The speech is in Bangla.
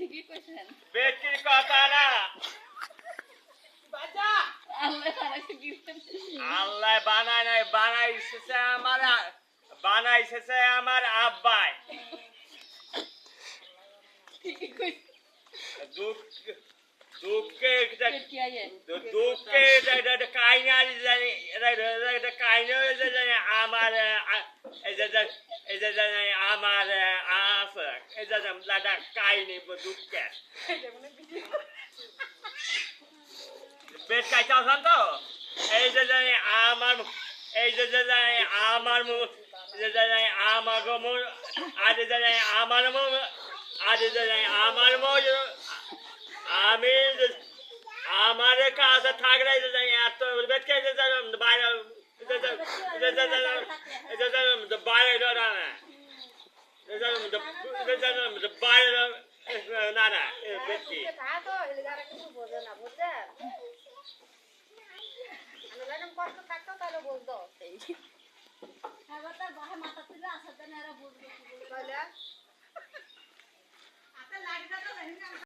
ঠিকই কইছেন বেটির কথা না বাজা আল্লাহ বানাইছে কি আল্লাহ বানায় নাই বানাইছে আমার আব্বাই ঠিকই কইছেন দুঃখে কি আইয়ে দুঃখে কাইনা কাইনা আমার আমার আছে এই যে কাহিনী দুঃখে বেশ কাইতে আছেন তো এই যে আমার এই যে আমার আমার আজ আমার আজ আমার আমি আমার কাছে থাকলে এত বেটকে বাইরে বাইরে বাইরে না না বেটকি কষ্ট থাকতো তাহলে বলতো এবার তার বাহে মাথা তুলে আসাতে না এরা বুঝবে কি বলে তাহলে